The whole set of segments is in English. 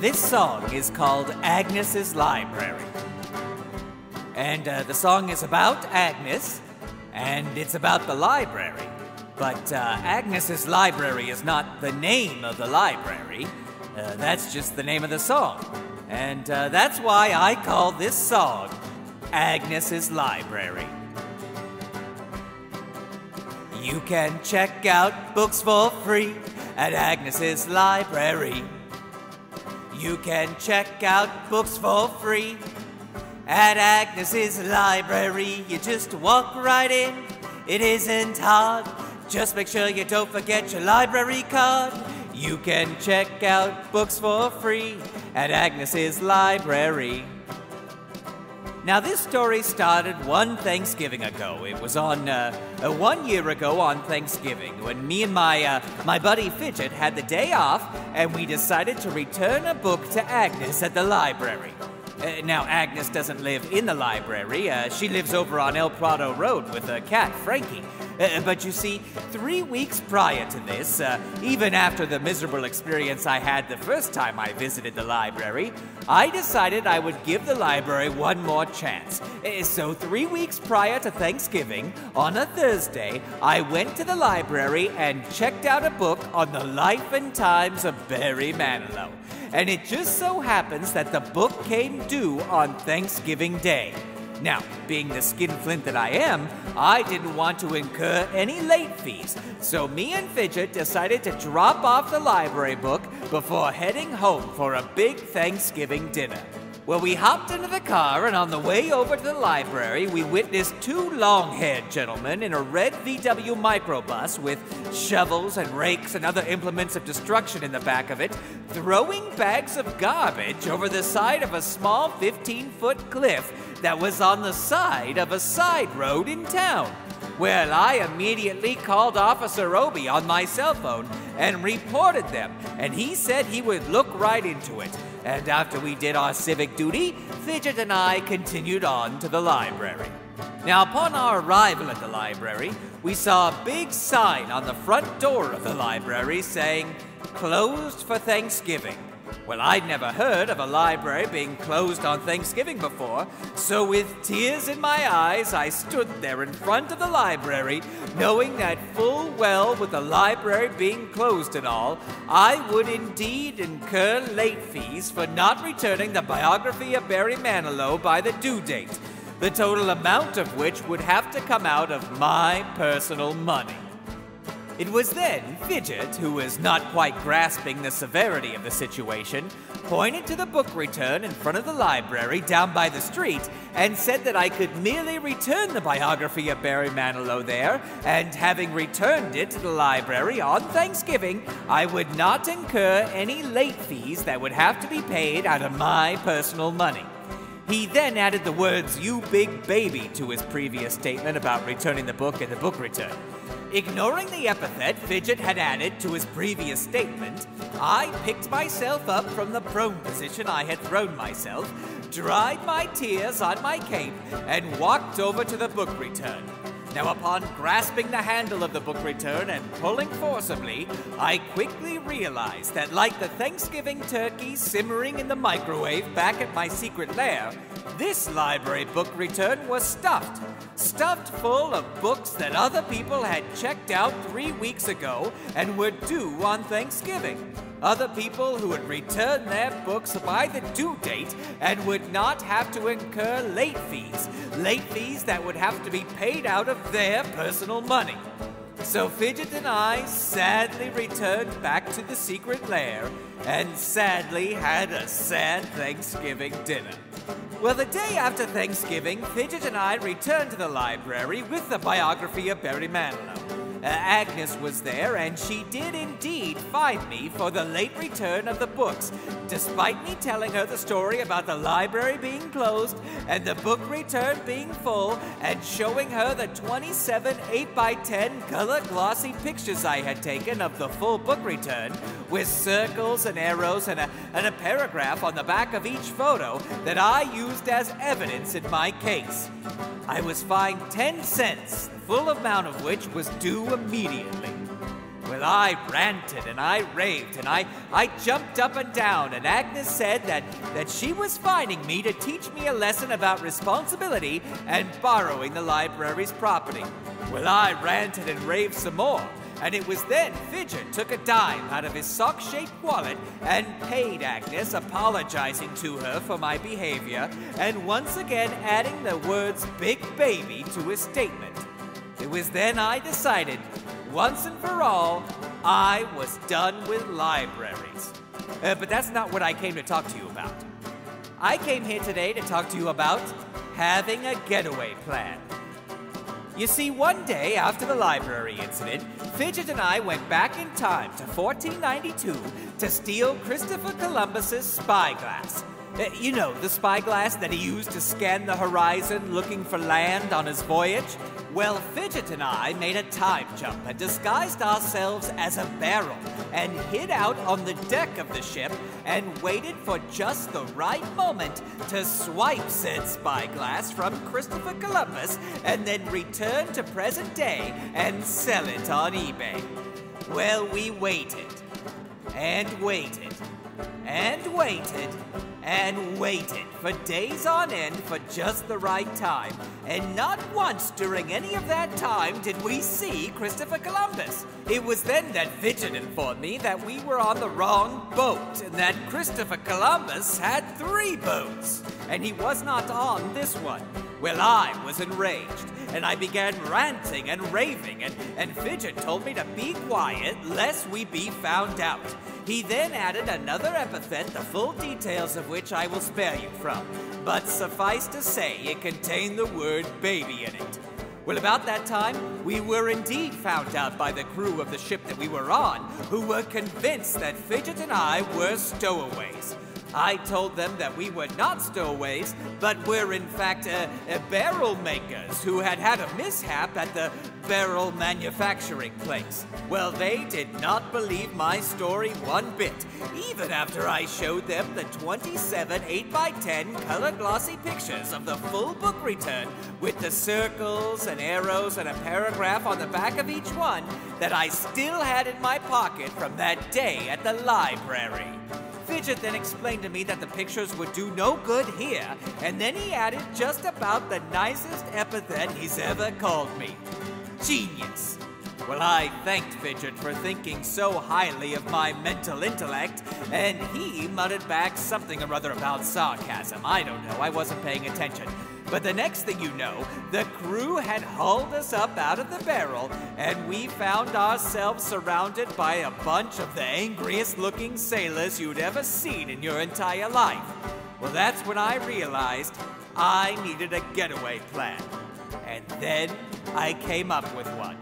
This song is called Agnes's Library. And the song is about Agnes, and it's about the library. But Agnes's Library is not the name of the library. That's just the name of the song. And that's why I call this song Agnes's Library. You can check out books for free at Agnes's Library. You can check out books for free at Agnes's Library. You just walk right in, it isn't hard. Just make sure you don't forget your library card. You can check out books for free at Agnes's Library. Now, this story started one Thanksgiving ago. It was on 1 year ago on Thanksgiving when me and my buddy Fidgert had the day off, and we decided to return a book to Agnes at the library. Now, Agnes doesn't live in the library. She lives over on El Prado Road with her cat, Frankie. But you see, 3 weeks prior to this, even after the miserable experience I had the first time I visited the library, I decided I would give the library one more chance. So 3 weeks prior to Thanksgiving, on a Thursday, I went to the library and checked out a book on the life and times of Barry Manilow. And it just so happens that the book came due on Thanksgiving Day. Now, being the skinflint that I am, I didn't want to incur any late fees, so me and Fidgert decided to drop off the library book before heading home for a big Thanksgiving dinner. Well, we hopped into the car, and on the way over to the library, we witnessed two long-haired gentlemen in a red VW microbus with shovels and rakes and other implements of destruction in the back of it, throwing bags of garbage over the side of a small 15-foot cliff that was on the side of a side road in town. Well, I immediately called Officer Obi on my cell phone and reported them, and he said he would look right into it. And after we did our civic duty, Fidgert and I continued on to the library. Now, upon our arrival at the library, we saw a big sign on the front door of the library saying, "Closed for Thanksgiving." Well, I'd never heard of a library being closed on Thanksgiving before, so with tears in my eyes, I stood there in front of the library, knowing that full well with the library being closed and all, I would indeed incur late fees for not returning the biography of Barry Manilow by the due date, the total amount of which would have to come out of my personal money. It was then Fidgert, who was not quite grasping the severity of the situation, pointed to the book return in front of the library down by the street and said that I could merely return the biography of Barry Manilow there, and having returned it to the library on Thanksgiving, I would not incur any late fees that would have to be paid out of my personal money. He then added the words, "you big baby," to his previous statement about returning the book in the book return. Ignoring the epithet Fidgert had added to his previous statement, I picked myself up from the prone position I had thrown myself, dried my tears on my cape, and walked over to the book return. Now, upon grasping the handle of the book return and pulling forcibly, I quickly realized that, like the Thanksgiving turkey simmering in the microwave back at my secret lair, this library book return was stuffed full of books that other people had checked out 3 weeks ago and were due on Thanksgiving. Other people who would return their books by the due date and would not have to incur late fees that would have to be paid out of their personal money. So Fidgert and I sadly returned back to the secret lair and sadly had a sad Thanksgiving dinner. Well, the day after Thanksgiving, Fidgert and I returned to the library with the biography of Barry Manilow. Agnes was there, and she did indeed fine me for the late return of the books, despite me telling her the story about the library being closed and the book return being full, and showing her the 27 8x10 color glossy pictures I had taken of the full book return, with circles and arrows and a paragraph on the back of each photo that I used as evidence in my case. I was fined 10 cents, the full amount of which was due immediately. Well, Well, I ranted and I raved and I jumped up and down, and Agnes said that she was finding me to teach me a lesson about responsibility and borrowing the library's property. Well, I ranted and raved some more, and it was then Fidgert took a dime out of his sock-shaped wallet and paid Agnes, apologizing to her for my behavior, and once again adding the words "big baby" to his statement. It was then I decided, once and for all, I was done with libraries. But that's not what I came to talk to you about. I came here today to talk to you about having a getaway plan. You see, one day after the library incident, Fidgert and I went back in time to 1492 to steal Christopher Columbus's spyglass. You know, the spyglass that he used to scan the horizon looking for land on his voyage? Well, Fidgert and I made a time jump and disguised ourselves as a barrel and hid out on the deck of the ship and waited for just the right moment to swipe said spyglass from Christopher Columbus and then return to present day and sell it on eBay. Well, we waited and waited and waited and waited for days on end for just the right time, and not once during any of that time did we see Christopher Columbus. It was then that Fidgert informed me that we were on the wrong boat, and that Christopher Columbus had 3 boats, and he was not on this one. Well, I was enraged, and I began ranting and raving, and Fidgert told me to be quiet lest we be found out. He then added another epithet, the full details of which I will spare you from, but suffice to say it contained the word baby in it. Well, about that time, we were indeed found out by the crew of the ship that we were on, who were convinced that Fidgert and I were stowaways. I told them that we were not stowaways, but were in fact barrel makers who had had a mishap at the barrel manufacturing place. Well, they did not believe my story one bit, even after I showed them the 27 8x10 color glossy pictures of the full book return with the circles and arrows and a paragraph on the back of each one that I still had in my pocket from that day at the library. Fidgert then explained to me that the pictures would do no good here, and then he added just about the nicest epithet he's ever called me. Genius. Well, I thanked Fidgert for thinking so highly of my mental intellect, and he muttered back something or other about sarcasm. I don't know, I wasn't paying attention. But the next thing you know, the crew had hauled us up out of the barrel, and we found ourselves surrounded by a bunch of the angriest looking sailors you'd ever seen in your entire life. Well, that's when I realized I needed a getaway plan. And then I came up with one.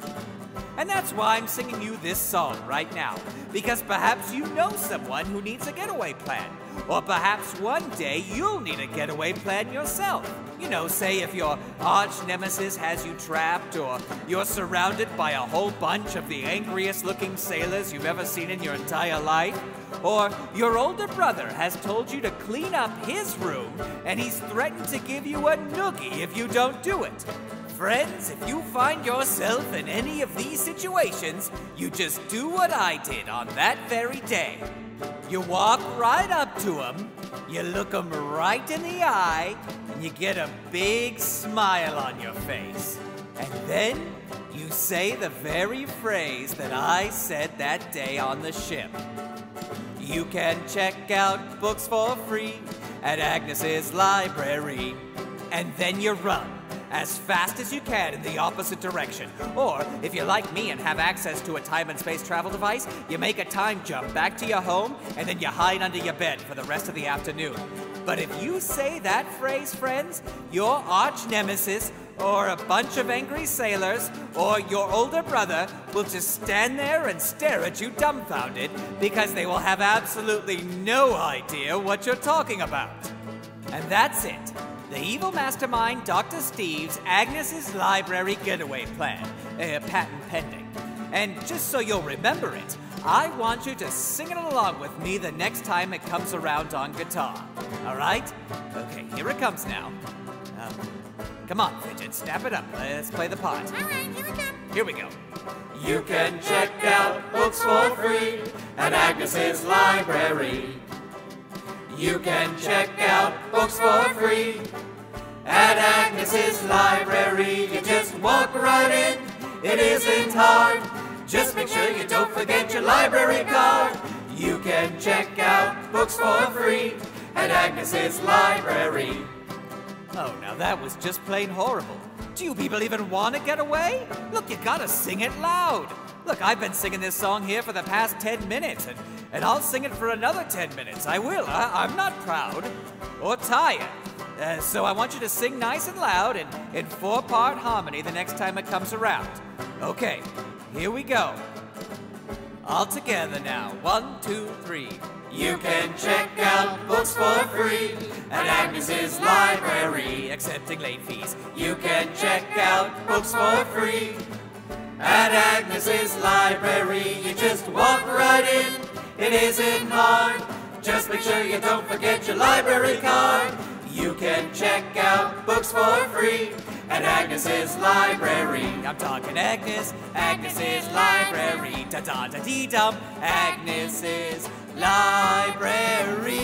And that's why I'm singing you this song right now, because perhaps you know someone who needs a getaway plan. Or perhaps one day you'll need a getaway plan yourself. You know, say if your arch nemesis has you trapped, or you're surrounded by a whole bunch of the angriest looking sailors you've ever seen in your entire life. Or your older brother has told you to clean up his room, and he's threatened to give you a noogie if you don't do it. Friends, if you find yourself in any of these situations, you just do what I did on that very day. You walk right up to them, you look them right in the eye, and you get a big smile on your face. And then you say the very phrase that I said that day on the ship. You can check out books for free at Agnes's Library. And then you run as fast as you can in the opposite direction. Or, if you're like me and have access to a time and space travel device, you make a time jump back to your home, and then you hide under your bed for the rest of the afternoon. But if you say that phrase, friends, your arch nemesis, or a bunch of angry sailors, or your older brother will just stand there and stare at you dumbfounded, because they will have absolutely no idea what you're talking about. And that's it. The evil mastermind, Dr. Steve's Agnes's Library getaway plan, patent pending. And just so you'll remember it, I want you to sing it along with me the next time it comes around on guitar. All right? Okay, here it comes now. Come on, Fidgert, snap it up. Let's play the part. All right, here we go. Here we go. You can check out books for free at Agnes's Library. You can check out books for free at Agnes's Library. You just walk right in, it isn't hard. Just make sure you don't forget your library card. You can check out books for free at Agnes's Library. Oh, now that was just plain horrible. Do you people even want to get away? Look, you gotta sing it loud. Look, I've been singing this song here for the past 10 minutes, and I'll sing it for another 10 minutes. I will. I'm not proud or tired. So I want you to sing nice and loud and in 4-part harmony the next time it comes around. Okay, here we go. All together now. 1, 2, 3. You can check out books for free at Agnes's Library, accepting late fees. You can check out books for free at Agnes's Library. You just walk right in, it isn't hard. Just make sure you don't forget your library card. You can check out books for free at Agnes's Library. I'm talking Agnes's Library. Da-da-da-dee-dum, Agnes's Library.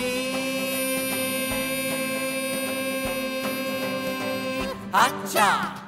Ha-cha!